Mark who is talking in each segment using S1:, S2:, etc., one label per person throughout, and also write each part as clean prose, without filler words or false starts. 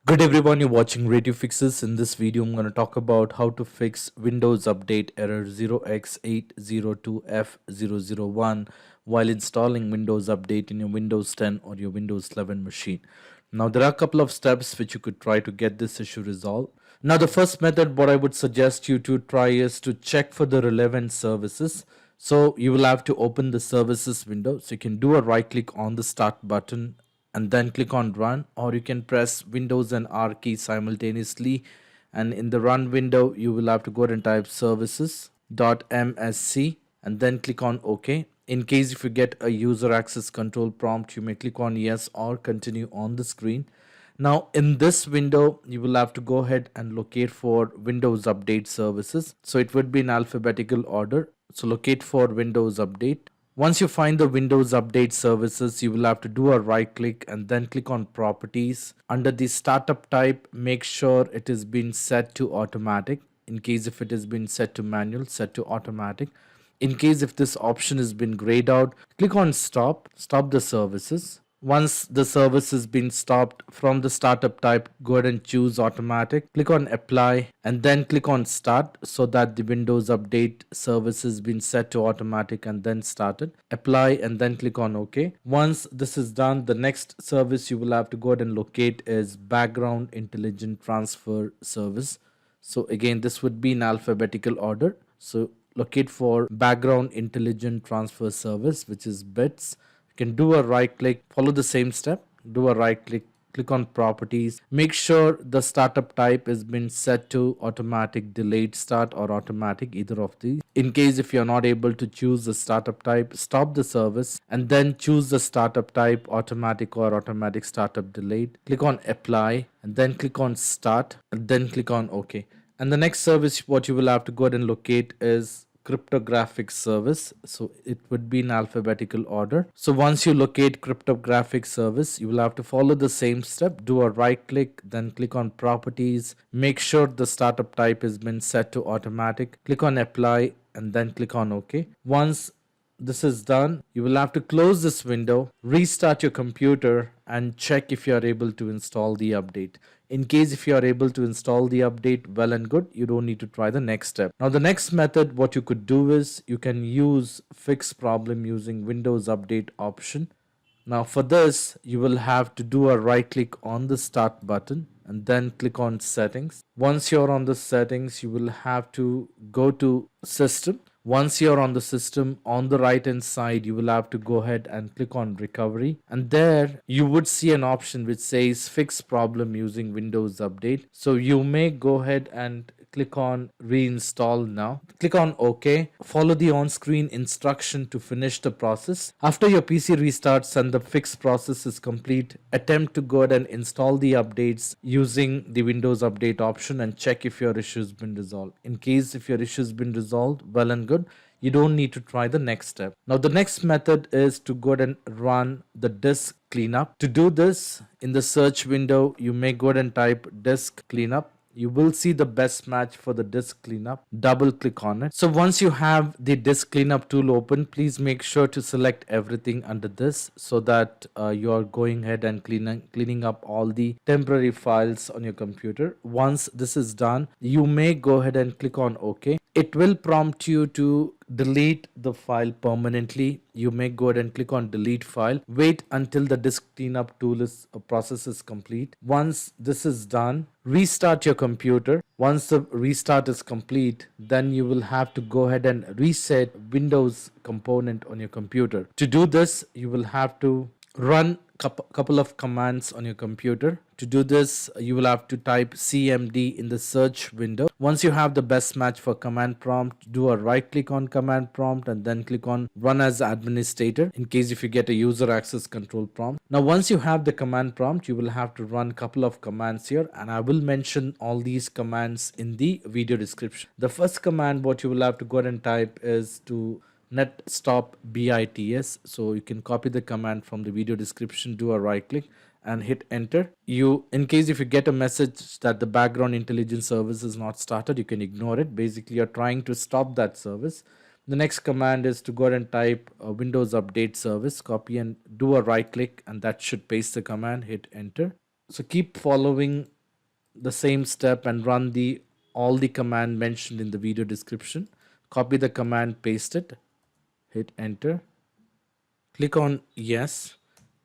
S1: Good everyone, you're watching Radio Fixes. In this video, I'm going to talk about how to fix Windows Update error 0x802F001 while installing Windows Update in your Windows 10 or your Windows 11 machine. Now, there are a couple of steps which you could try to get this issue resolved. Now, the first method, what I would suggest you to try is to check for the relevant services. So, you will have to open the services window. So, you can do a right click on the start button and then click on run, or you can press Windows and R key simultaneously, and in the run window you will have to go ahead and type services.msc and then click on OK. In case if you get a user access control prompt, you may click on yes or continue on the screen. Now in this window you will have to go ahead and locate for Windows Update services, so it would be in alphabetical order. So locate for Windows Update. Once you find the Windows Update services, you will have to do a right click and then click on properties. Under the startup type, make sure it is been set to automatic. In case if it has been set to manual, set to automatic. In case if this option has been grayed out, click on stop the services. Once the service has been stopped from the startup type, go ahead and choose automatic. Click on apply and then click on start so that the Windows Update service has been set to automatic and then started. Apply and then click on OK. Once this is done, the next service you will have to go ahead and locate is Background Intelligent Transfer Service. So again, this would be in alphabetical order. So locate for Background Intelligent Transfer Service, which is BITS. You can do a right click, follow the same step, do a right click, click on properties. Make sure the startup type has been set to automatic, delayed start, or automatic, either of these. In case if you're not able to choose the startup type, stop the service and then choose the startup type, automatic or automatic startup delayed. Click on apply and then click on start and then click on OK. And the next service what you will have to go ahead and locate is cryptographic service. So it would be in alphabetical order. So once you locate cryptographic service, you will have to follow the same step. Do a right click, then click on properties. Make sure the startup type has been set to automatic. Click on apply and then click on OK. Once this is done, you will have to close this window, restart your computer and check if you are able to install the update. In case if you are able to install the update, well and good, you don't need to try the next step. Now the next method what you could do is you can use fix problem using Windows Update option. Now for this you will have to do a right click on the start button and then click on settings. Once you're on the settings, you will have to go to system. Once you're on the system, on the right hand side you will have to go ahead and click on recovery, and there you would see an option which says fix problem using Windows Update. So you may go ahead and click on reinstall now. Click on OK. Follow the on-screen instruction to finish the process. After your PC restarts and the fix process is complete, attempt to go ahead and install the updates using the Windows Update option and check if your issue has been resolved. In case if your issue has been resolved, well and good. You don't need to try the next step. Now the next method is to go ahead and run the disk cleanup. To do this, in the search window, you may go ahead and type disk cleanup. You will see the best match for the disk cleanup. Double click on it. So once you have the disk cleanup tool open, please make sure to select everything under this so that you are going ahead and cleaning up all the temporary files on your computer. Once this is done, you may go ahead and click on OK. It will prompt you to delete the file permanently. You may go ahead and click on delete file. Wait until the disk cleanup tool process is complete. Once this is done, restart your computer. Once the restart is complete, then you will have to go ahead and reset Windows component on your computer. To do this, you will have to run couple of commands on your computer. To do this, you will have to type cmd in the search window. Once you have the best match for command prompt, do a right click on command prompt and then click on run as administrator in case if you get a user access control prompt. Now once you have the command prompt, you will have to run a couple of commands here, and I will mention all these commands in the video description. The first command what you will have to go ahead and type is to net stop bits. So you can copy the command from the video description, do a right click and hit enter. In case if you get a message that the background intelligence service is not started, you can ignore it. Basically you're trying to stop that service. The next command is to go ahead and type Windows Update service, copy and do a right click, and that should paste the command, hit enter. So keep following the same step and run the all the command mentioned in the video description. Copy the command, paste it, hit enter, click on yes.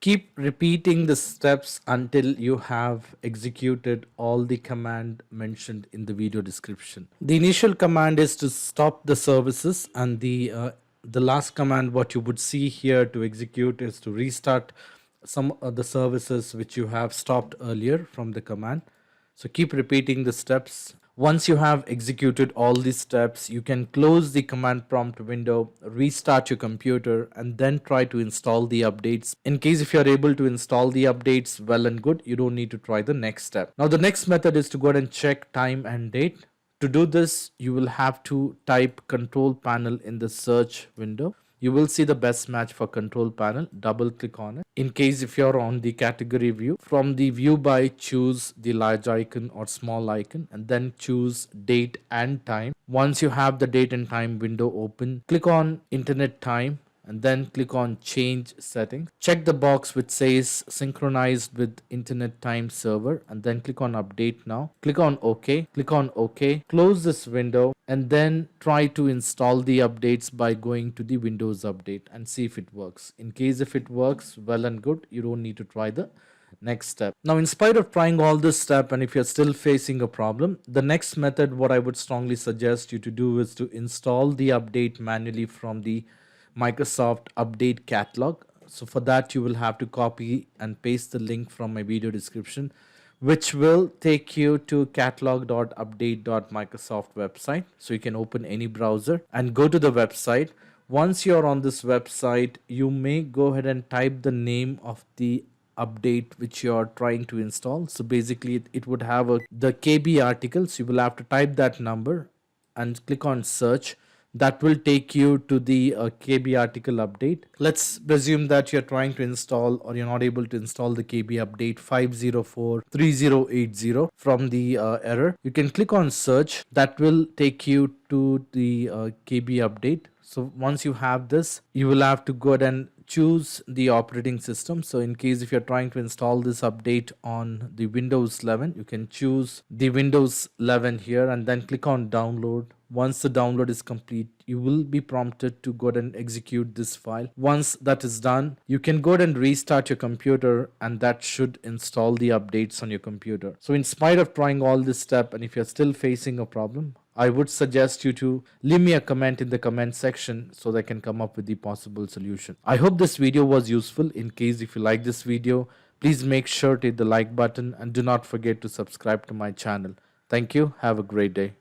S1: Keep repeating the steps until you have executed all the command mentioned in the video description. The initial command is to stop the services, and the last command what you would see here to execute is to restart some of the services which you have stopped earlier from the command. So keep repeating the steps. Once you have executed all these steps, you can close the command prompt window, restart your computer, and then try to install the updates. In case if you are able to install the updates, well and good, you don't need to try the next step. Now the next method is to go ahead and check time and date. To do this, you will have to type control panel in the search window. You will see the best match for control panel. Double click on it. In case if you're on the category view, from the view by, choose the large icon or small icon and then choose date and time. Once you have the date and time window open, click on internet time and then click on change settings. Check the box which says synchronized with internet time server and then click on update now. Click on OK. Click on OK. Close this window and then try to install the updates by going to the Windows Update and see if it works. In case if it works, well and good, you don't need to try the next step. Now in spite of trying all this step and if you're still facing a problem, the next method what I would strongly suggest you to do is to install the update manually from the Microsoft Update Catalog. So for that you will have to copy and paste the link from my video description, which will take you to catalog.update.microsoft website. So you can open any browser and go to the website. Once you're on this website, you may go ahead and type the name of the update which you're trying to install. So basically it would have the KB article. So you will have to type that number and click on search. That will take you to the KB article update. Let's presume that you're trying to install or you're not able to install the KB update 5043080 from the error. You can click on search. That will take you to the KB update. So once you have this, you will have to go ahead and choose the operating system. So in case if you're trying to install this update on the Windows 11, you can choose the Windows 11 here and then click on download. Once the download is complete, you will be prompted to go ahead and execute this file. Once that is done, you can go ahead and restart your computer and that should install the updates on your computer. So in spite of trying all this step and if you're still facing a problem, I would suggest you to leave me a comment in the comment section so that I can come up with the possible solution. I hope this video was useful. In case if you like this video, please make sure to hit the like button and do not forget to subscribe to my channel. Thank you. Have a great day.